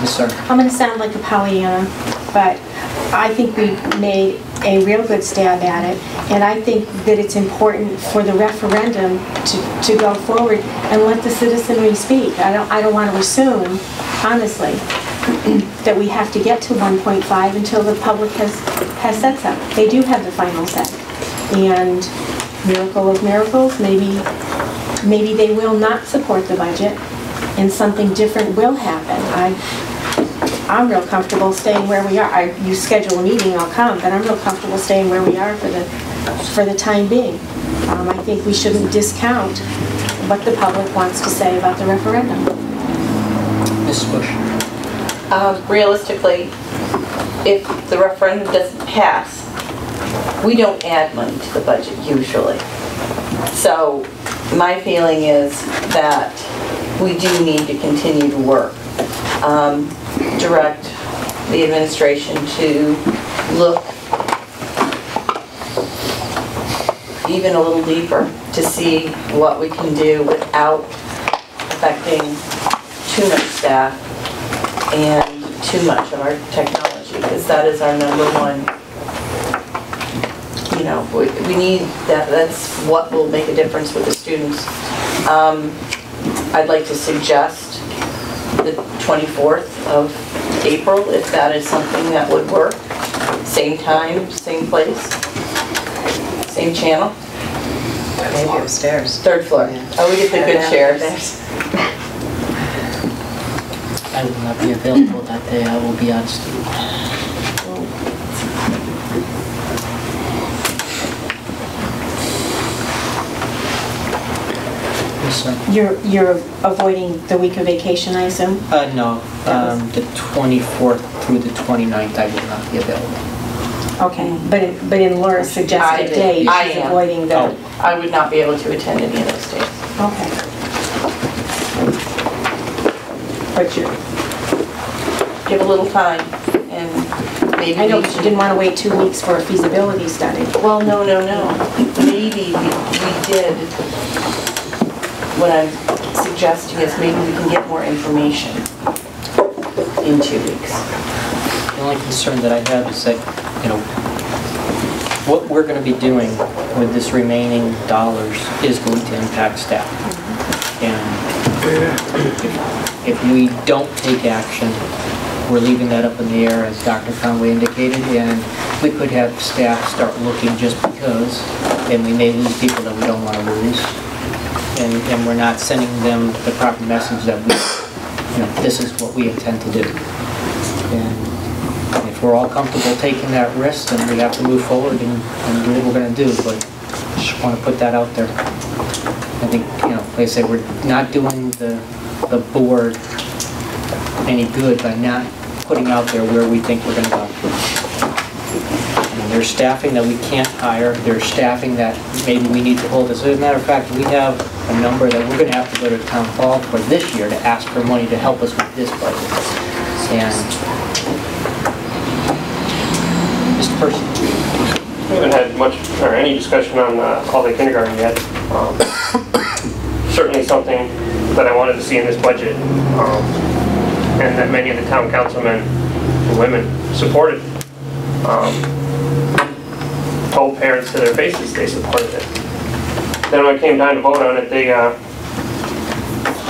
Yes, sir. I'm going to sound like a Pollyanna, but I think we made a real good stab at it, and I think that it's important for the referendum to go forward and let the citizenry speak. I don't want to assume, honestly, that we have to get to 1.5 until the public has said so. They do have the final say, and miracle of miracles, maybe they will not support the budget, and something different will happen. I'm real comfortable staying where we are. You schedule a meeting, I'll come, but I'm real comfortable staying where we are for the time being. I think we shouldn't discount what the public wants to say about the referendum. Mrs. Bush. Realistically, if the referendum doesn't pass, we don't add money to the budget usually. So my feeling is that we do need to continue to work. Direct the administration to look even a little deeper to see what we can do without affecting too much staff and too much of our technology, because that is our number one. You know, we need that. That's what will make a difference with the students. I'd like to suggest the 24th of April, if that is something that would work. Same time, same place, same channel. Maybe upstairs. Third floor. Yeah. Oh, we get the good chairs. I will not be available that day. I will be on student. Yes, sir. You're avoiding the week of vacation, I assume? No. The 24th through the 29th, I will not be available. Okay, but in Laura's suggested date, she's avoiding the... Oh, I would not be able to attend any of those days. Okay. But you... Give a little time, and maybe... I know, but you didn't want to wait 2 weeks for a feasibility study. Well, no. Maybe we did. What I'm suggesting is maybe we can get more information in 2 weeks. The only concern that I have is that, you know, what we're going to be doing with this remaining dollars is going to impact staff. And if we don't take action, we're leaving that up in the air, as Dr. Conway indicated, and we could have staff start looking just because, and we may lose people that we don't want to lose. And we're not sending them the proper message that we, you know, this is what we intend to do. And if we're all comfortable taking that risk, then we have to move forward and do what we're going to do. But I just want to put that out there. I think, you know, like I say, we're not doing the board any good by not putting out there where we think we're going to go. And there's staffing that we can't hire. There's staffing that maybe we need to hold. As a matter of fact, we have a number that we're going to have to go to town hall for this year to ask for money to help us with this budget. And Mr. Person. We haven't had much or any discussion on all-day kindergarten yet. Certainly something that I wanted to see in this budget, and that many of the town councilmen and women supported. Told parents to their faces they supported it. Then when it came time to vote on it, they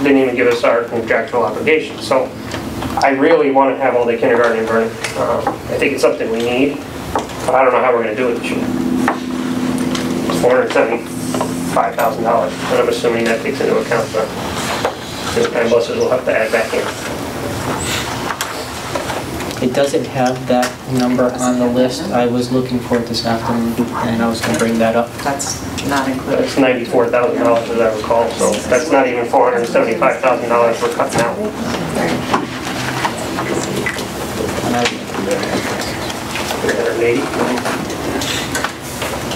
didn't even give us our contractual obligation. So I really want to have all-day kindergarten in Vernon. I think it's something we need, but I don't know how we're going to do it this year. It's $475,000, and I'm assuming that takes into account the time buses we'll have to add back in. It doesn't have that number on the list. I was looking for it this afternoon, and I was going to bring that up. That's not included. It's $94,000 as I recall, so that's not even $475,000 we're cutting out. $380.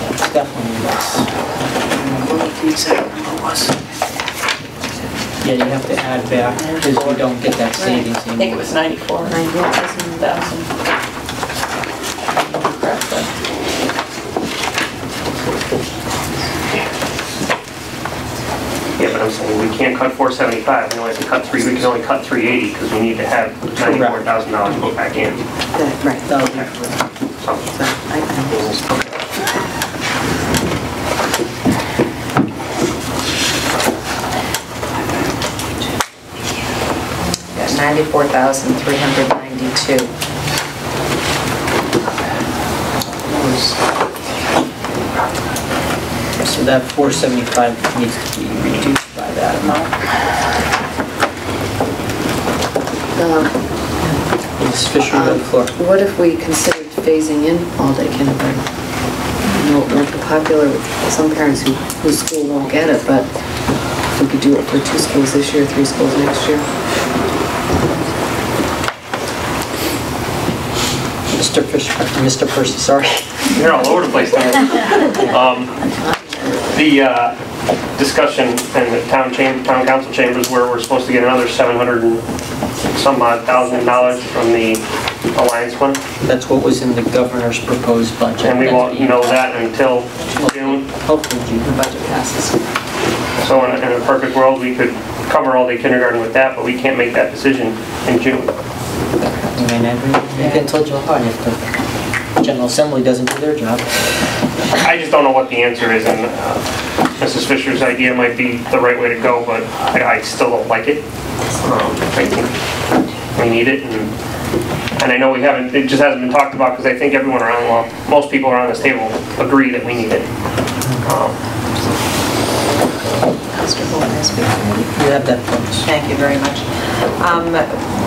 It's definitely less. What the exact number was? Yeah, you have to add back because we don't get that savings anymore. I think it was 94,000. Yeah, but I'm saying we can't cut 475, we only have to cut we can only cut 380 because we need to have $94,000 put back in. Right. That would be So, Yeah, 94,392. So that 475 needs to be reduced by that amount. Ms. Fisher, you have the floor. What if we considered phasing in all-day kindergarten? I know it won't be popular with some parents whose school won't get it, but if we could do it for 2 schools this year, 3 schools next year. Mr. Fisher, Mr. Percy, sorry. you're all over the place now. The discussion in the town council chambers where we're supposed to get another $700 and some odd $1,000 from the Alliance Fund. That's what was in the governor's proposed budget. And we won't know that until June. Hopefully The June. budget passes. So in a perfect world, we could cover all day kindergarten with that, but we can't make that decision in June. I mean, maybe until July if the General Assembly doesn't do their job. I just don't know what the answer is, and Mrs. Fisher's idea might be the right way to go, but I still don't like it. I think we need it, and I know we haven't, it just hasn't been talked about because I think everyone around, well, most people around this table agree that we need it. Mr. Bowen, I speak for you. You have that point. Thank you very much.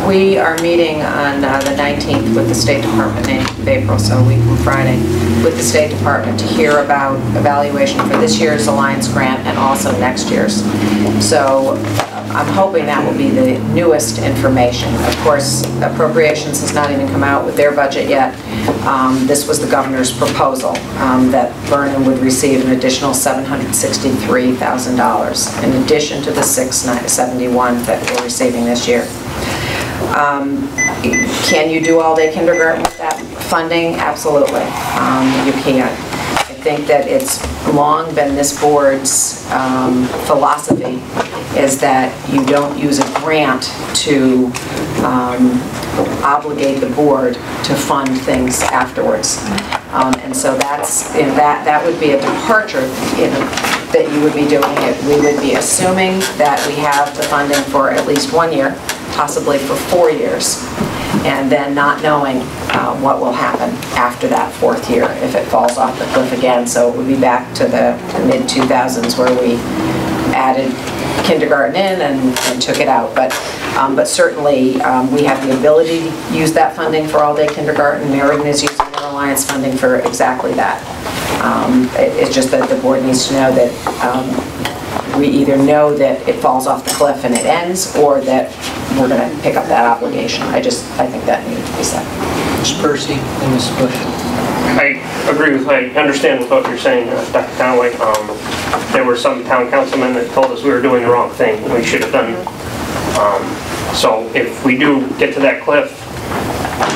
We are meeting on the 19th with the State Department of April, so a week from Friday, with the State Department to hear about evaluation for this year's Alliance grant and also next year's. So I'm hoping that will be the newest information. Of course, appropriations has not even come out with their budget yet. This was the governor's proposal, that Vernon would receive an additional $763,000 in addition to the $671 that we're receiving this year. Can you do all-day kindergarten with that funding? Absolutely, you can. I think that it's long been this board's philosophy is that you don't use a grant to obligate the board to fund things afterwards. And so that would be a departure that you would be doing it. We would be assuming that we have the funding for at least 1 year, possibly for 4 years, and then not knowing what will happen after that 4th year if it falls off the cliff again. So it would be back to the mid-2000s where we added kindergarten in and took it out. But certainly we have the ability to use that funding for all-day kindergarten. Meriden is using their Alliance funding for exactly that. It's just that the board needs to know that we either know that it falls off the cliff and it ends, or that we're going to pick up that obligation. I think that needs to be said. Ms. Percy and Ms. Bush. I understand with what you're saying, Dr. Conway. There were some town councilmen that told us we were doing the wrong thing. We should have done. So if we do get to that cliff,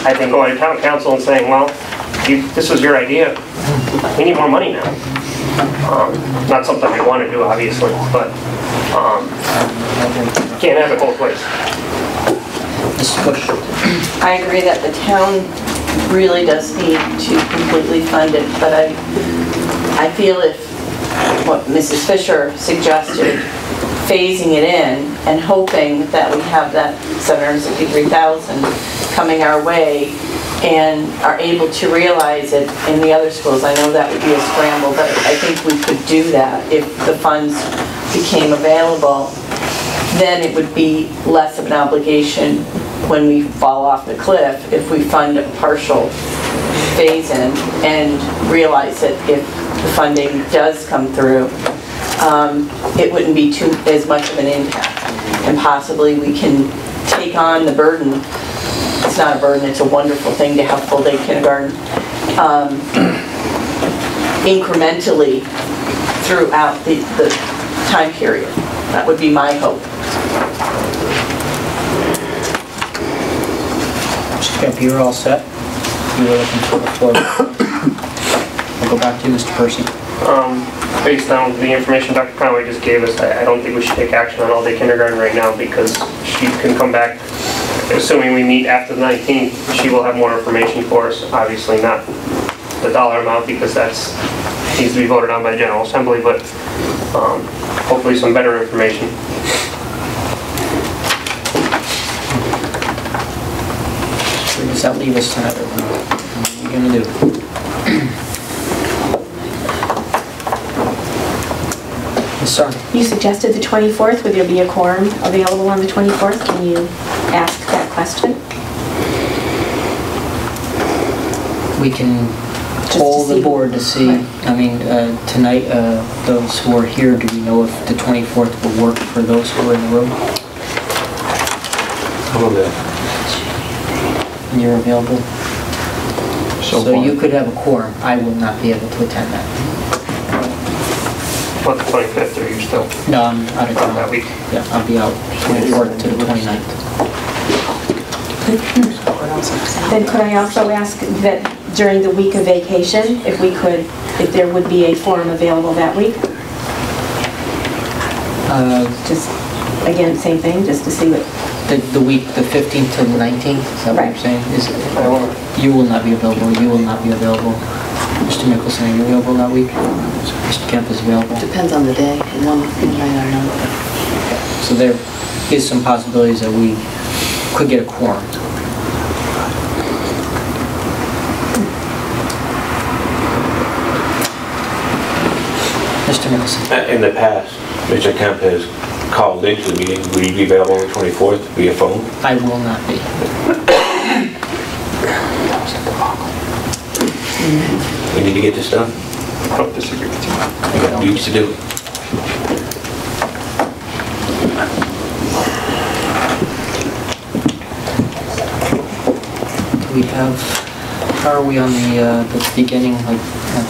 I think going to town council and saying, well, this was your idea. We need more money now. Not something I want to do, obviously, but can't have it both ways. Ms. Bush. I agree that the town really does need to completely fund it, but I feel if what Mrs. Fisher suggested, phasing it in and hoping that we have that $763,000 coming our way and are able to realize it in the other schools. I know that would be a scramble, but I think we could do that if the funds became available. Then it would be less of an obligation when we fall off the cliff if we fund a partial phase-in and realize that if the funding does come through, it wouldn't be as much of an impact. And possibly we can take on the burden. It's not a burden, it's a wonderful thing to have full-day kindergarten incrementally throughout the time period. That would be my hope. Mr. Kemp, you're all set? You were looking for the floor. I'll go back to you, Mr. Percy. based on the information Dr. Conway just gave us, I don't think we should take action on all-day kindergarten right now because she can come back, assuming we meet after the 19th, she will have more information for us. Obviously not the dollar amount because that's needs to be voted on by the General Assembly, but hopefully some better information. Where does that leave us tonight? What are you gonna do? Sorry. You suggested the 24th. Would there be a quorum available on the 24th? Can you ask that question? We can Just to poll the see. board to see, I mean, tonight, those who are here, do we know if the 24th will work for those who are in the room? How about that? And you're available? So So far. you could have a quorum. I will not be able to attend that. What, the 25th, or you still No, I'm out of town. that week? Yeah, I'll be out 24th to the 29th. Then could I also ask that during the week of vacation, if there would be a forum available that week? Just, again, same thing, just to see what, The week, the 15th to the 19th, is that what Right. you're saying? I won't. You will not be available, you will not be available. Mr. Mickelson, are you available that week? Mr. Kemp is available. Depends on the day, and one night I'm not. So there is some possibilities that we could get a quorum. Mr. Mickelson. In the past, Mr. Kemp has called into the meeting. Will you be available on the 24th via phone? I will not be. We need to get this done. I don't disagree with you. We got weeks to do it. We have, how are we on the beginning, like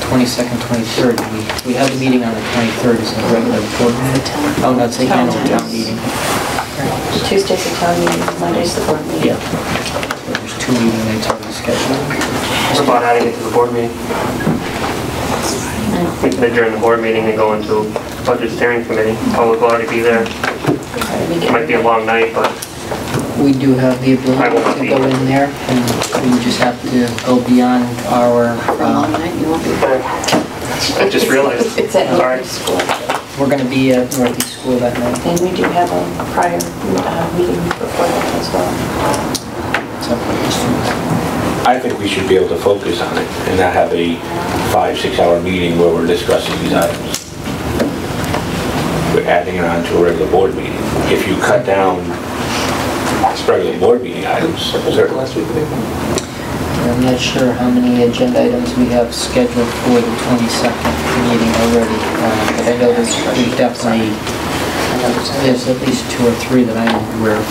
22nd, 23rd? We have the meeting on the 23rd, is a regular board meeting? Oh, that's the annual town meeting. Tuesday's the town meeting, Monday's the board meeting. Yeah. So there's 2 meeting nights already scheduled. What about adding it to the board meeting? We could adjourn the board meeting and go into budget steering committee. Public will already be there. It might be a long night, but We do have the I ability will not to be. go in there, and we just have to go beyond our, For a long night, you won't be. I just realized. It's at Sorry. Northeast School. we're going to be at Northeast School that night. And we do have a prior meeting before that as well. So, I think we should be able to focus on it and not have a 5-6 hour meeting where we're discussing these items. We're adding it on to a regular board meeting. If you cut down regular board meeting items, certainly. I'm not sure how many agenda items we have scheduled for the 22nd meeting already, but I know there's definitely, there's at least 2 or 3 that I'm aware of.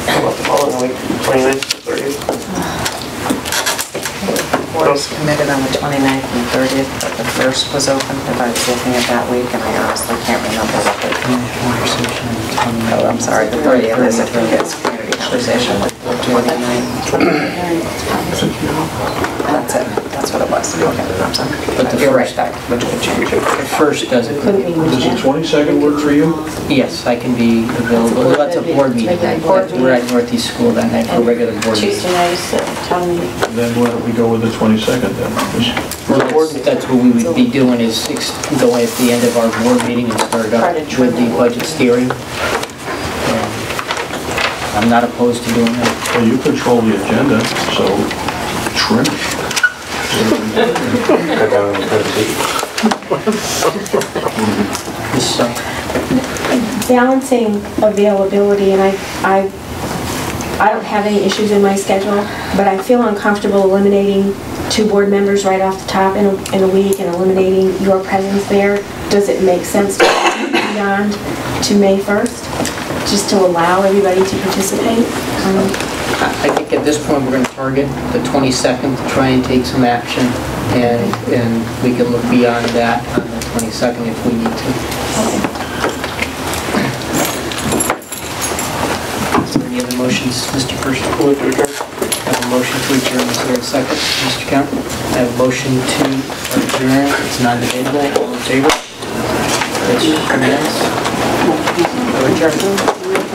How about the following week, 29th, 30th? Board was committed on the 29th and 30th, but the 1st was open, if I was looking at that week, and I honestly can't remember what the... Oh, I'm sorry, the 30th is a community conversation with the 29th. That's it, that's what it was. Okay, I'm sorry. But the You're right, first- that would change. The first doesn't, couldn't we move Does the that? 22nd work for you? yes, I can be available. Well, that's a board meeting night. We're at Northeast School that night for a regular board meeting. Tuesday night is the town meeting. Then why don't we go with the 22nd then? Well, that's what we would be doing, is go at the end of our board meeting and start up with the budget steering. I'm not opposed to doing that. Well, you control the agenda, so trim it. Cut down on the presentation. So, Balancing availability, and I don't have any issues in my schedule, but I feel uncomfortable eliminating 2 board members right off the top in a week and eliminating your presence there. Does it make sense to go beyond to May 1st, just to allow everybody to participate? I think at this point, we're going to target the 22nd to try and take some action, and we could look beyond that on the 22nd if we need to. So any other motions, Mr. First? Move to adjourn. Have a motion to adjourn. Is there a second? Mr. Count? I have a motion to adjourn. It's non-debatable. All in favor? It's unanimous. Adjourned.